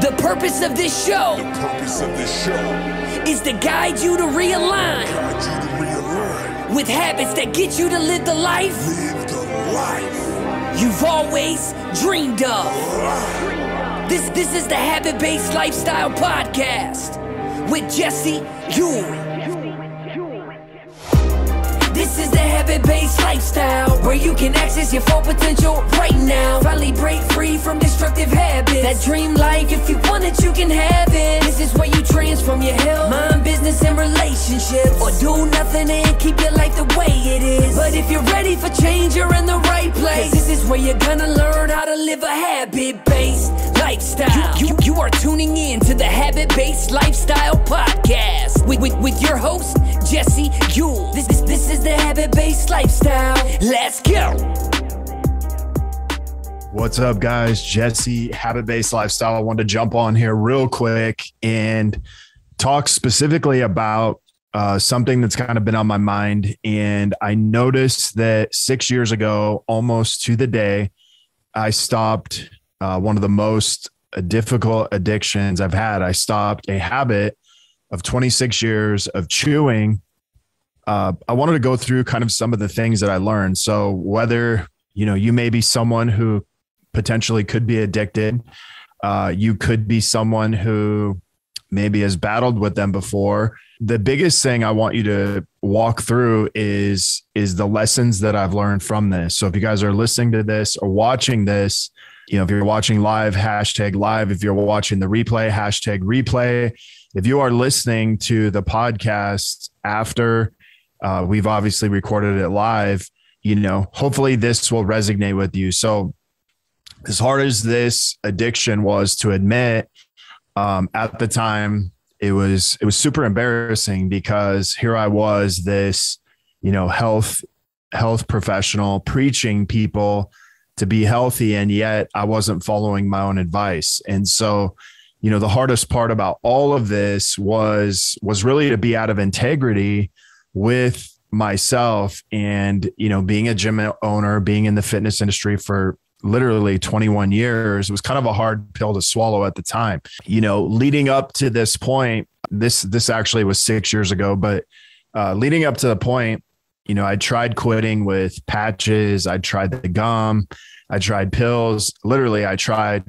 The purpose of this show is to guide you to realign with habits that get you to live the life you've always dreamed of. This is the Habit-Based Lifestyle Podcast with Jesse Ewing. This is the Habit-Based Lifestyle, where you can access your full potential right now. Finally break free from destructive habits. That dream life, if you want it, you can have it. This is where you transform your health, mind, business, and relationships. Or do nothing and keep your life the way it is. But if you're ready for change, you're in the right place. This is where you're gonna learn how to live a habit-based lifestyle. You are tuning in to the Habit-Based Lifestyle Podcast with your host, Jesse Ewing. This is the Habit-Based Lifestyle. Let's go. What's up, guys? Jesse, Habit-Based Lifestyle. I wanted to jump on here real quick and talk specifically about something that's kind of been on my mind. And I noticed that 6 years ago, almost to the day, I stopped one of the most difficult addictions I've had. I stopped a habit of 26 years of chewing. I wanted to go through kind of some of the things that I learned. So whether, you may be someone who potentially could be addicted, you could be someone who maybe has battled with them before. The biggest thing I want you to walk through is the lessons that I've learned from this. So if you guys are listening to this or watching this, if you're watching live, hashtag live. If you're watching the replay, hashtag replay. If you are listening to the podcast after we've obviously recorded it live, hopefully this will resonate with you. So as hard as this addiction was to admit, at the time, it was super embarrassing because here I was, this, health professional preaching people to be healthy, and yet I wasn't following my own advice. And so, the hardest part about all of this was really to be out of integrity with myself. And, being a gym owner, being in the fitness industry for literally 21 years, it was kind of a hard pill to swallow at the time. Leading up to this point, this actually was 6 years ago, but leading up to the point, I tried quitting with patches. I tried the gum. I tried pills. Literally, I tried,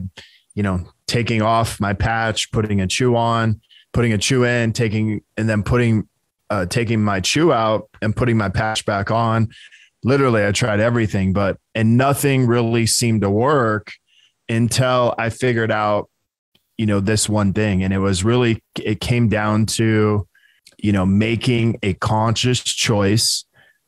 taking off my patch, putting a chew on, putting a chew in, taking my chew out and putting my patch back on. Literally, I tried everything, and nothing really seemed to work until I figured out, this one thing. And it came down to, making a conscious choice,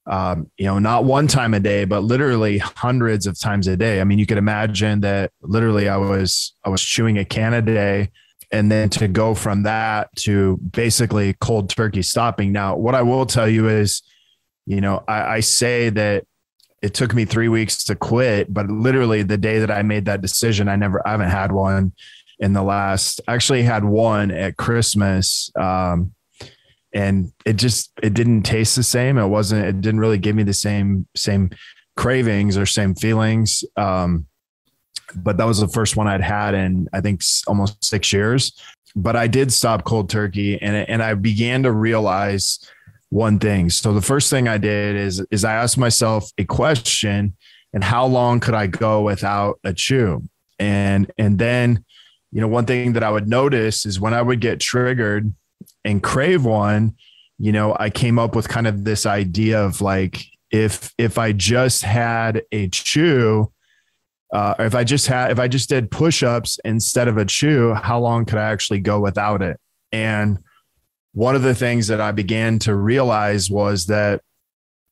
not one time a day, but literally hundreds of times a day. I mean, you could imagine that literally I was chewing a can a day, and then to go from that to basically cold turkey stopping. Now, what I will tell you is, I say that it took me 3 weeks to quit, but literally the day that I made that decision, I haven't had one in the last, actually had one at Christmas. And it didn't taste the same. It didn't really give me the same cravings or same feelings. But that was the first one I'd had in, I think, almost 6 years. But I did stop cold turkey, and I began to realize one thing. So the first thing I did is I asked myself a question, and how long could I go without a chew? And then, one thing that I would notice is when I would get triggered and crave one, I came up with kind of this idea of like, if I just had a chew, if I just did push-ups instead of a chew, how long could I actually go without it? And one of the things that I began to realize was that,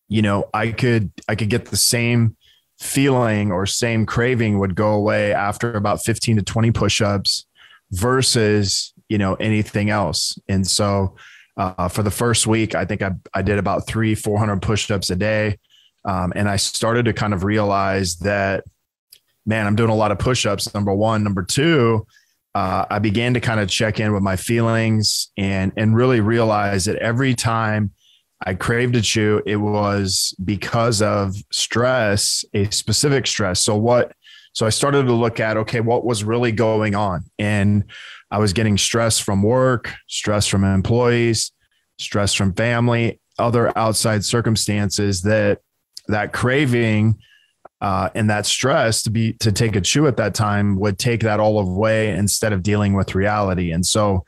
I could get the same feeling or same craving would go away after about 15 to 20 push-ups versus, anything else. And so for the first week, I think I did about 400 push-ups a day. And I started to kind of realize that, man, I'm doing a lot of push-ups, number one. Number two, I began to kind of check in with my feelings and really realize that every time I craved a chew, it was because of stress, a specific stress. So what So I started to look at, okay, what was really going on? And I was getting stress from work, stress from employees, stress from family, other outside circumstances that craving and that stress to take a chew at that time would take that all away instead of dealing with reality. And so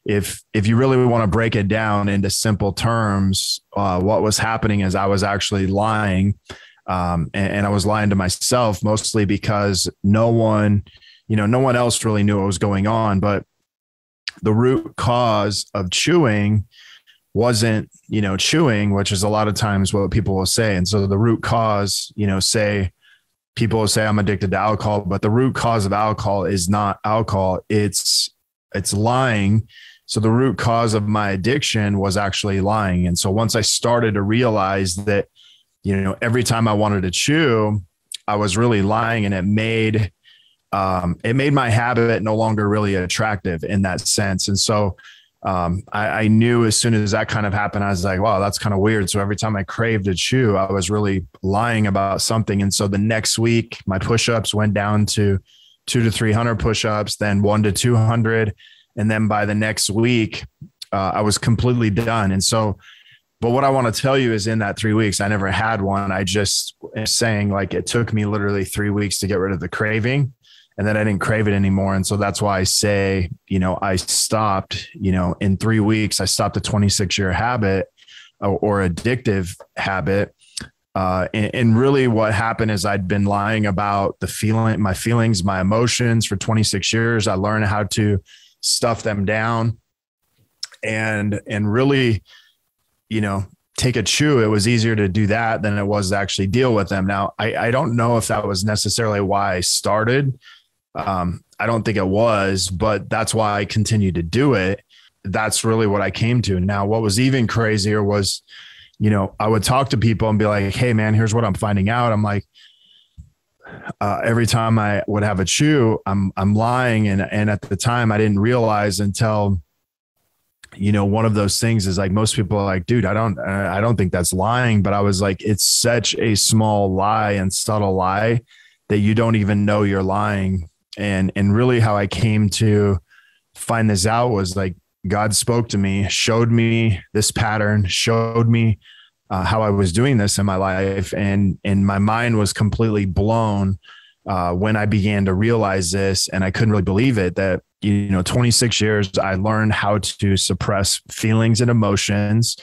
if you really want to break it down into simple terms, what was happening is I was actually lying. And I was lying to myself mostly because no one else really knew what was going on. But the root cause of chewing wasn't, chewing, which is a lot of times what people will say. And so the root cause, people will say I'm addicted to alcohol, but the root cause of alcohol is not alcohol. It's lying. So the root cause of my addiction was actually lying. And so once I started to realize that, every time I wanted to chew, I was really lying, and it made my habit no longer really attractive in that sense. And so I knew as soon as that kind of happened, I was like, wow, that's kind of weird. So every time I craved a chew, I was really lying about something. And so the next week, my push-ups went down to 200 to 300 push-ups, then 100 to 200. And then by the next week, I was completely done. And so, but what I want to tell you is in that 3 weeks, I never had one. I just am saying, like, it took me literally 3 weeks to get rid of the craving, and then I didn't crave it anymore. And so that's why I say, I stopped, in 3 weeks, I stopped a 26-year habit or addictive habit. And really what happened is I'd been lying about my feelings, my emotions for 26 years. I learned how to stuff them down and really, take a chew. It was easier to do that than it was to actually deal with them. Now, I don't know if that was necessarily why I started. I don't think it was, but that's why I continued to do it. That's really what I came to. Now, what was even crazier was, I would talk to people and be like, hey man, here's what I'm finding out. I'm like, every time I would have a chew, I'm lying. And at the time I didn't realize until, one of those things is like, most people are like, dude, I don't think that's lying. But I was like, it's such a small lie and subtle lie that you don't even know you're lying. And really how I came to find this out was like, God spoke to me, showed me this pattern, showed me how I was doing this in my life. And my mind was completely blown when I began to realize this. And I couldn't really believe it that, 26 years, I learned how to suppress feelings and emotions.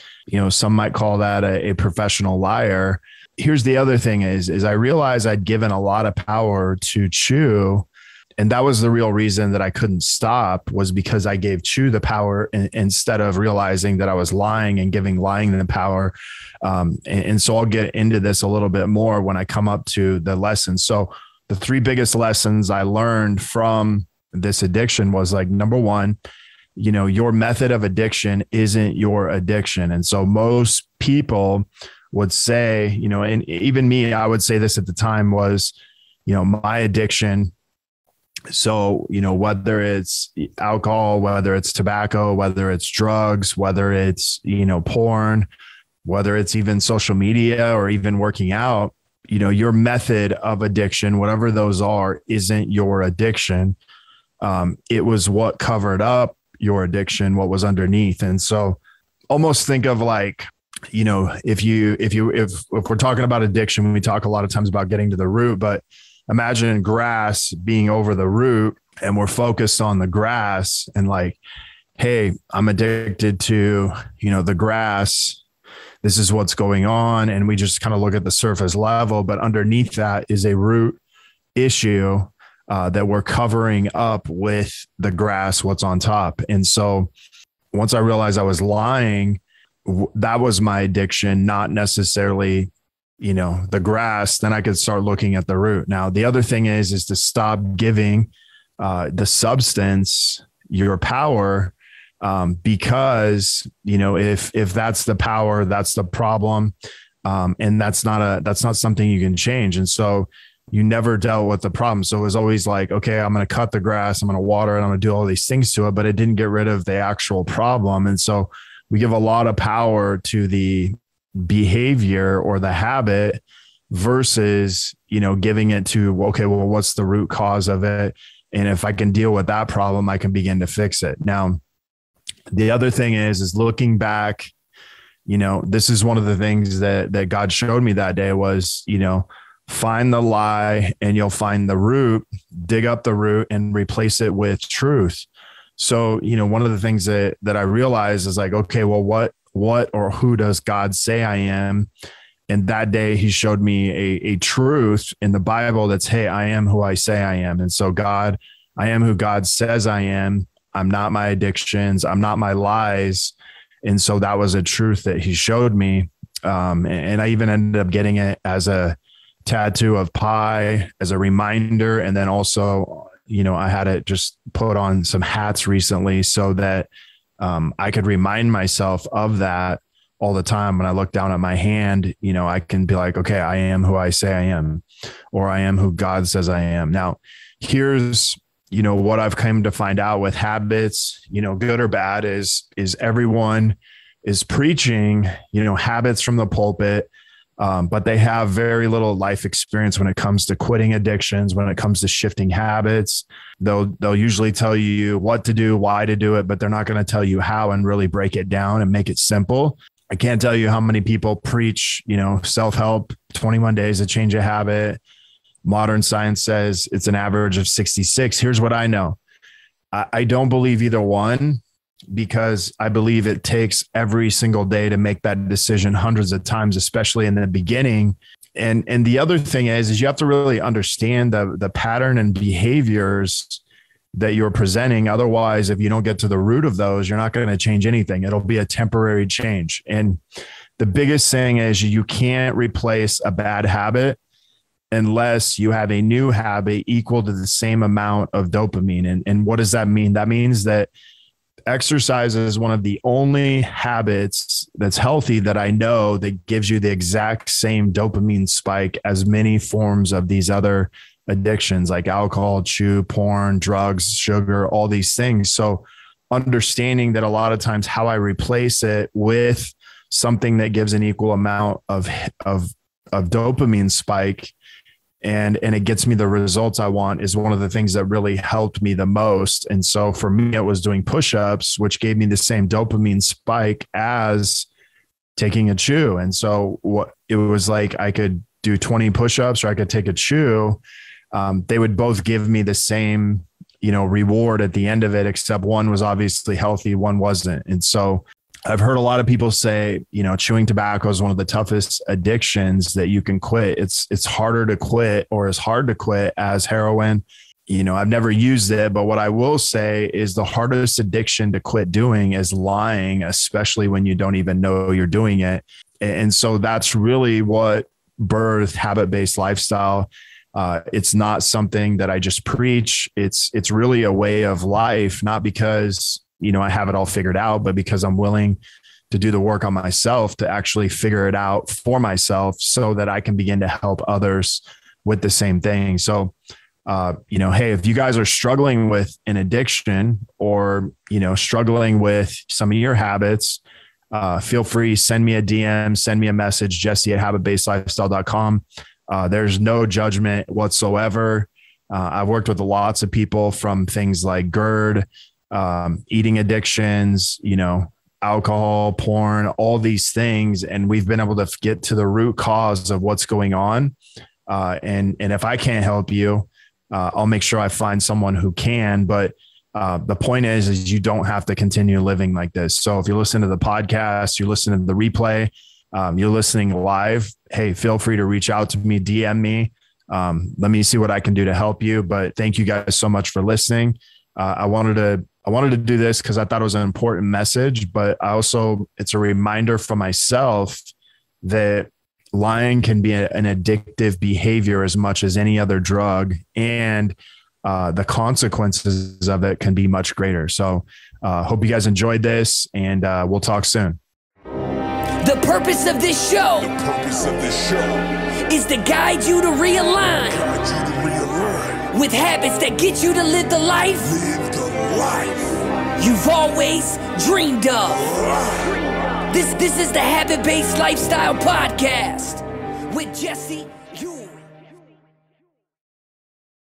Some might call that a professional liar. Here's the other thing is I realized I'd given a lot of power to chew. And that was the real reason that I couldn't stop, was because I gave chew the power instead of realizing that I was lying and giving lying the power. And so I'll get into this a little bit more when I come up to the lessons. So the three biggest lessons I learned from this addiction was like, number one, your method of addiction isn't your addiction. And so most people would say, and even me, I would say this at the time was, my addiction. So, whether it's alcohol, whether it's tobacco, whether it's drugs, whether it's, porn, whether it's even social media or even working out, your method of addiction, whatever those are, isn't your addiction. It was what covered up your addiction, what was underneath. And so almost think of like, if we're talking about addiction, we talk a lot of times about getting to the root, but imagine grass being over the root and we're focused on the grass and like, hey, I'm addicted to, the grass. This is what's going on. And we just kind of look at the surface level, but underneath that is a root issue that we're covering up with the grass, what's on top. And so once I realized I was lying, that was my addiction, not necessarily, the grass, then I could start looking at the root. Now, the other thing is to stop giving the substance your power, because, if that's the power, that's the problem. And that's not something you can change. And so you never dealt with the problem. So it was always like, okay, I'm going to cut the grass, I'm going to water it, I'm going to do all these things to it, but it didn't get rid of the actual problem. And so we give a lot of power to the behavior or the habit versus, giving it to, okay, well, what's the root cause of it? And if I can deal with that problem, I can begin to fix it. Now, the other thing is looking back, this is one of the things that God showed me that day was, find the lie and you'll find the root, dig up the root and replace it with truth. So, one of the things that I realized is like, okay, well, what or who does God say I am? And that day he showed me a truth in the Bible that's, hey, I am who I say I am. And so God, I am who God says I am. I'm not my addictions. I'm not my lies. And so that was a truth that he showed me. And I even ended up getting it as a tattoo of pi as a reminder. And then also, I had it just put on some hats recently so that I could remind myself of that all the time. When I look down at my hand, I can be like, okay, I am who I say I am, or I am who God says I am. Now, here's, what I've come to find out with habits, good or bad, is everyone is preaching, habits from the pulpit, but they have very little life experience when it comes to quitting addictions, when it comes to shifting habits. They'll usually tell you what to do, why to do it, but they're not going to tell you how and really break it down and make it simple. I can't tell you how many people preach, self-help, 21 days to change a habit. Modern science says it's an average of 66. Here's what I know. I don't believe either one, because I believe it takes every single day to make that decision hundreds of times, especially in the beginning. And the other thing is you have to really understand the pattern and behaviors that you're presenting. Otherwise, if you don't get to the root of those, you're not going to change anything. It'll be a temporary change. And the biggest thing is you can't replace a bad habit unless you have a new habit equal to the same amount of dopamine. And what does that mean? That means that exercise is one of the only habits that's healthy that I know that gives you the exact same dopamine spike as many forms of these other addictions like alcohol, chew, porn, drugs, sugar, all these things. So understanding that a lot of times how I replace it with something that gives an equal amount of dopamine spike and it gets me the results I want is one of the things that really helped me the most. And so for me, it was doing push-ups, which gave me the same dopamine spike as taking a chew. And so what it was like, I could do 20 push-ups or I could take a chew. They would both give me the same, reward at the end of it, except one was obviously healthy, one wasn't. And so I've heard a lot of people say, chewing tobacco is one of the toughest addictions that you can quit. It's harder to quit or as hard to quit as heroin. I've never used it, but what I will say is the hardest addiction to quit doing is lying, especially when you don't even know you're doing it. And so that's really what birthed habit-based lifestyle. It's not something that I just preach. It's really a way of life, not because I have it all figured out, but because I'm willing to do the work on myself to actually figure it out for myself so that I can begin to help others with the same thing. So, hey, if you guys are struggling with an addiction or, struggling with some of your habits, feel free, send me a DM, send me a message, jesse@habitbasedlifestyle.com. There's no judgment whatsoever. I've worked with lots of people from things like GERD, eating addictions, alcohol, porn, all these things. And we've been able to get to the root cause of what's going on. And if I can't help you, I'll make sure I find someone who can. But the point is you don't have to continue living like this. So if you listen to the podcast, you listen to the replay, you're listening live, hey, feel free to reach out to me, DM me. Let me see what I can do to help you. But thank you guys so much for listening. I wanted to do this because I thought it was an important message, but it's a reminder for myself that lying can be an addictive behavior as much as any other drug, and the consequences of it can be much greater. So hope you guys enjoyed this, and we'll talk soon. The purpose of this show is to guide you to realign with habits that get you to live the life you've always dreamed of. This is the Habit-Based Lifestyle Podcast with Jesse